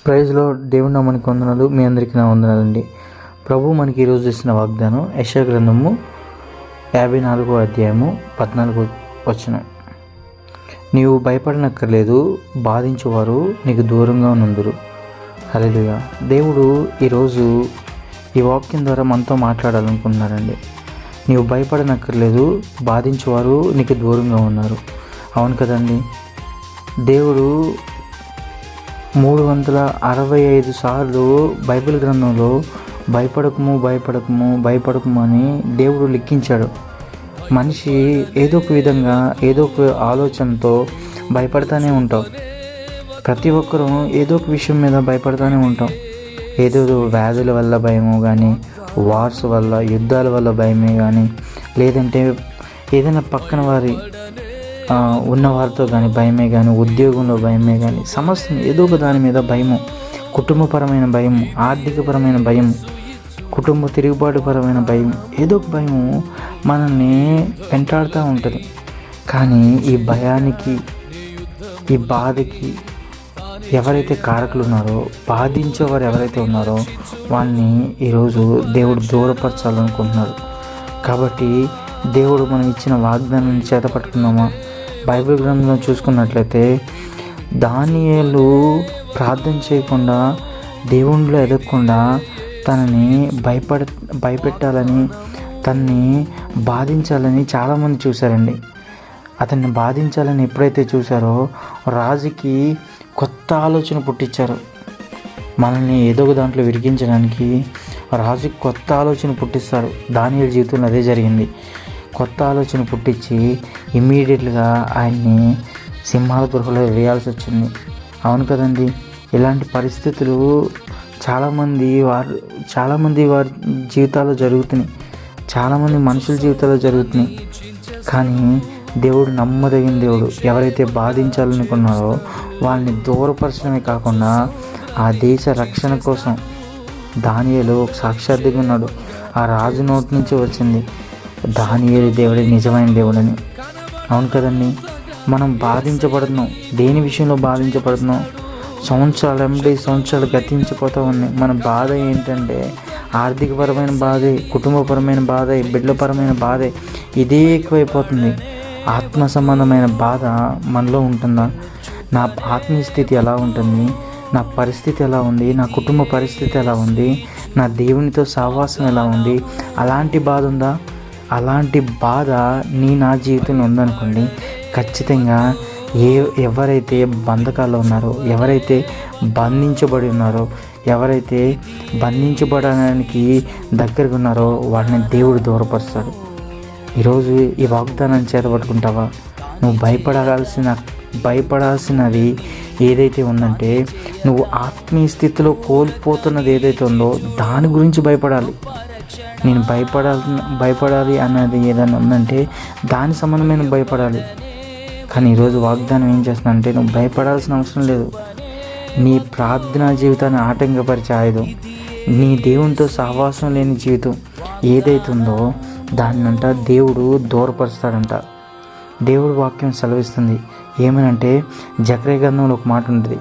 ప్రైజ్లో దేవుని నామానికి వందనాలు. మీ అందరికీ నా వందనాలండి. ప్రభు మనకి ఈరోజు ఇచ్చిన వాగ్దానం యెషయా గ్రంథము 54వ అధ్యాయము 14వ వచనం. నీవు భయపడనక్కర్లేదు, బాధించేవారు నీకు దూరంగా నుందురు. హల్లెలూయా. దేవుడు ఈరోజు ఈ వాక్యం ద్వారా మనతో మాట్లాడాలనుకుంటున్నారండి. నీవు భయపడనక్కర్లేదు, బాధించేవారు నీకు దూరంగా ఉన్నారు. అవును కదండి. దేవుడు 365 సార్లు బైబిల్ గ్రంథంలో భయపడకము అని దేవుడు లిఖించాడు. మనిషి ఏదో ఒక విధంగా ఏదో ఒక ఆలోచనతో భయపడతానే ఉంటాం. ప్రతి ఒక్కరూ ఏదో ఒక విషయం మీద భయపడతానే ఉంటాం. ఏదో వ్యాధుల వల్ల భయమో కానీ, వార్స్ వల్ల, యుద్ధాల వల్ల భయమే కానీ, లేదంటే ఏదైనా పక్కన వారి ఉన్నవారితో కానీ భయమే కానీ, ఉద్యోగంలో భయమే కానీ, సమస్య ఏదో ఒక దాని మీద భయము, కుటుంబపరమైన భయం, ఆర్థికపరమైన భయం, కుటుంబ తిరుగుబాటుపరమైన భయం, ఏదో ఒక భయము మనల్ని వెంటాడుతూ ఉంటుంది. కానీ ఈ భయానికి, ఈ బాధకి ఎవరైతే కారకులు ఉన్నారో, బాధించేవారు ఎవరైతే ఉన్నారో వాళ్ళని ఈరోజు దేవుడు దూరపరచాలనుకుంటున్నారు. కాబట్టి దేవుడు మనం ఇచ్చిన వాగ్దానాన్ని చేతపట్టుకున్నామా? బైబిల్ గ్రంథంలో చూసుకున్నట్లయితే దానియేలు ప్రార్థన చేయకుండా, దేవునిలో ఎదగకుండా తనని భయపెట్టాలని, తనని బాధించాలని చాలామంది చూశారండి. అతన్ని బాధించాలని ఎప్పుడైతే చూశారో రాజుకి కొత్త ఆలోచన పుట్టించారు. మనల్ని ఏదో ఒక దాంట్లో విరిగించడానికి రాజుకి కొత్త ఆలోచన పుట్టిస్తారు. దానియేలు జీవితంలో అదే జరిగింది. కొత్త ఆలోచన పుట్టించి ఇమ్మీడియట్గా ఆయన్ని సింహాల గృహలో వేయాల్సి వచ్చింది. అవును కదండి. ఇలాంటి పరిస్థితులు చాలామంది వారి జీవితాల్లో జరుగుతున్నాయి. చాలామంది మనుషుల జీవితాల్లో జరుగుతున్నాయి. కానీ దేవుడు నమ్మదగిన దేవుడు. ఎవరైతే బాధించాలనుకున్నారో వాళ్ళని దూరపరచడమే కాకుండా ఆ దేశ రక్షణ కోసం దానియేలు ఒక సాక్షాత్తుగా ఉన్నాడు. ఆ రాజు నోటి నుంచి వచ్చింది దానియేలు దేవుడే నిజమైన దేవుడని. అవును కదండి. మనం బాధించబడుతున్నాం. దేని విషయంలో బాధించబడుతున్నాం? సంవత్సరాలు గతించిపోతూ ఉన్నాయి. మన బాధ ఏంటంటే ఆర్థికపరమైన బాధే, కుటుంబపరమైన బాధే, బిడ్డలపరమైన బాధే. ఇదే ఎక్కువైపోతుంది. ఆత్మ సంబంధమైన బాధ మనలో ఉంటుందా? నా ఆత్మీయ స్థితి ఎలా ఉంటుంది? నా పరిస్థితి ఎలా ఉంది? నా కుటుంబ పరిస్థితి ఎలా ఉంది? నా దేవునితో సహవాసం ఎలా ఉంది? అలాంటి బాధ ఉందా? అలాంటి బాధ నా జీవితంలో ఉందనుకోండి, ఖచ్చితంగా ఎవరైతే బంధకాల్లో ఉన్నారో, ఎవరైతే బంధించబడి ఉన్నారో, ఎవరైతే బంధించబడడానికి దగ్గరగా ఉన్నారో వాడిని దేవుడు దూరపరుస్తాడు. ఈరోజు ఈ వాగ్దానాన్ని చేతపట్టుకుంటావా? నువ్వు భయపడాల్సినది ఏదైతే ఉందంటే, నువ్వు ఆత్మీయ స్థితిలో కోల్పోతున్నది ఏదైతే ఉందో దాని గురించి భయపడాలి. నేను భయపడాలి అన్నది ఏదైనా ఉందంటే దాని సంబంధమైన భయపడాలి. కానీ ఈరోజు వాగ్దానం ఏం చేస్తుందంటే, నువ్వు భయపడాల్సిన అవసరం లేదు. నీ ప్రార్థనా జీవితాన్ని ఆటంకపరిచే ఆయుధం, నీ దేవునితో సహవాసం లేని జీవితం ఏదైతే ఉందో దాన్నంట దేవుడు దూరపరుస్తాడంట. దేవుడు వాక్యం సెలవిస్తుంది ఏమనంటే, జకర్యా గ్రంథంలో ఒక మాట ఉంటుంది.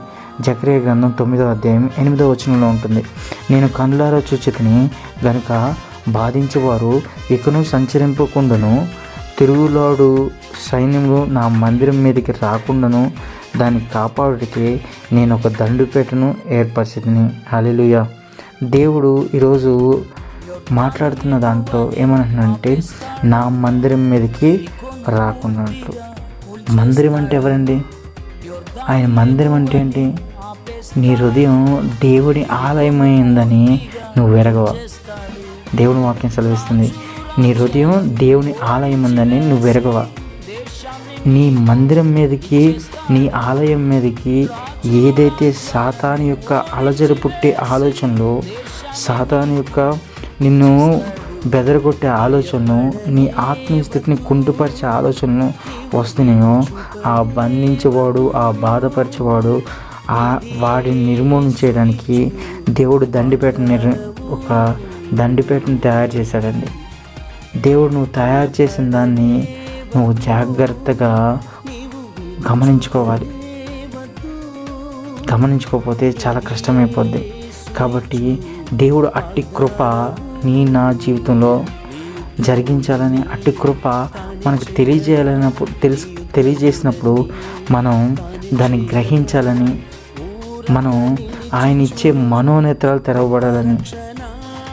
జకర్యా గ్రంథం 9వ అధ్యాయం 8వ వచనంలో ఉంటుంది. నేను కన్నులారా చూచితిని గనుక బాధించేవారు ఇకను సంచరింపకుండాను, తిరుగులాడు సైన్యంలో నా మందిరం మీదకి రాకుండాను దాన్ని కాపాడుటకి నేను ఒక దండుపేటను ఏర్పరిచితిని. హల్లెలూయా. దేవుడు ఈరోజు మాట్లాడుతున్న దాంట్లో ఏమంటున్నాడంటే, నా మందిరం మీదకి రాకున్నట్లు. మందిరం అంటే ఎవరండి? ఆయన మందిరం అంటే ఏంటి? నీ హృదయం దేవుడి ఆలయమైందని నువ్వు ఎరగవా? దేవుని వాక్యం సెలవిస్తుంది, నీ హృదయం దేవుని ఆలయం ఉందని నువ్వు ఎరగవా? నీ మందిరం మీదకి, నీ ఆలయం మీదకి ఏదైతే సాతాను యొక్క అలజడి పుట్టే ఆలోచనలు, సాతాను యొక్క నిన్ను బెదరగొట్టే ఆలోచనలు, నీ ఆత్మీయ స్థితిని కుంటుపరిచే ఆలోచనలు వస్తున్నాయో, ఆ బంధించేవాడు, ఆ బాధపరిచేవాడు, వాడిని నిర్మూలన చేయడానికి దేవుడు ఒక దండిపేటను తయారు చేశాడండి. దేవుడు నువ్వు తయారు చేసిన దాన్ని నువ్వు జాగ్రత్తగా గమనించుకోవాలి. గమనించుకోకపోతే చాలా కష్టమైపోద్ది. కాబట్టి దేవుడు అట్టి కృప నా జీవితంలో జరిగించాలని, అట్టి కృప మనకు తెలియజేసినప్పుడు మనం దాన్ని గ్రహించాలని, మనం ఆయన ఇచ్చే మనోనేత్రాలు తెరవబడాలని.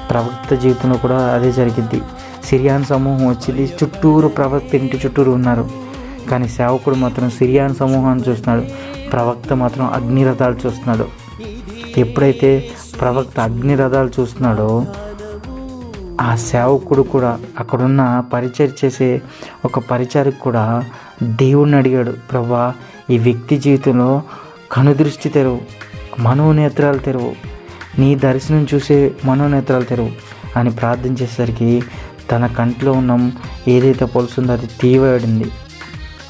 ప్రవక్త జీవితంలో కూడా అదే జరిగింది. సిరియాన్ సమూహం వచ్చింది, చుట్టూరు ప్రవక్త ఇంటి చుట్టూరు ఉన్నారు. కానీ సేవకుడు మాత్రం సిరియాన్ సమూహాన్ని చూస్తున్నాడు, ప్రవక్త మాత్రం అగ్నిరథాలు చూస్తున్నాడు. ఎప్పుడైతే ప్రవక్త అగ్నిరథాలు చూస్తున్నాడో ఆ సేవకుడు కూడా, అక్కడున్న పరిచయం చేసే ఒక పరిచారికి కూడా దేవుణ్ణి అడిగాడు, ప్రభువా ఈ వ్యక్తి జీవితంలో కనుదృష్టి తెరవు, మనోనేత్రాలు తెరవు, నీ దర్శనం చూసే మనోనేత్రాలు తెరవు అని ప్రార్థన చేసేసరికి తన కంట్లో ఉన్న ఏదైతే పొలుసు ఉందో అది తీయబడింది.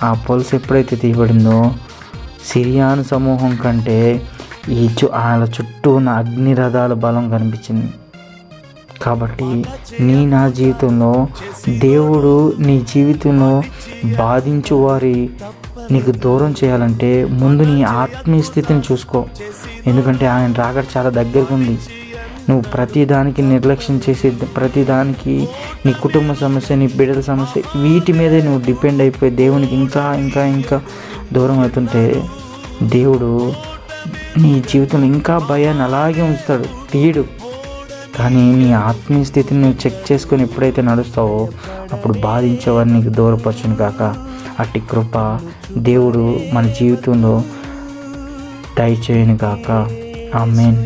ఆ పొలుసు ఎప్పుడైతే తీయబడిందో సిరియాను సమూహం కంటే వాళ్ళ చుట్టూ ఉన్న అగ్నిరథాల బలం కనిపించింది. కాబట్టి నా జీవితంలో దేవుడు నీ జీవితంలో బాధించు వారి నీకు దూరం చేయాలంటే ముందు నీ ఆత్మీయ స్థితిని చూసుకో. ఎందుకంటే ఆయన రాకడ చాలా దగ్గరకు ఉంది. నువ్వు ప్రతిదానికి నిర్లక్ష్యం చేసి, ప్రతిదానికి నీ కుటుంబ సమస్య, నీ బిడ్డల సమస్య, వీటి మీదే నువ్వు డిపెండ్ అయిపోయి దేవునికి ఇంకా ఇంకా ఇంకా దూరం అవుతుంటే దేవుడు నీ జీవితంలో ఇంకా భయాన్ని అలాగే ఉంచుతాడు, తీయడు. కానీ నీ ఆత్మీయ స్థితిని నువ్వు చెక్ చేసుకొని ఎప్పుడైతే నడుస్తావో అప్పుడు బాధించేవారిని నీకు దూరపరచును కాక. అట్టి కృప దేవుడు మన జీవితంలో దయచేయును కాక. ఆమేన్.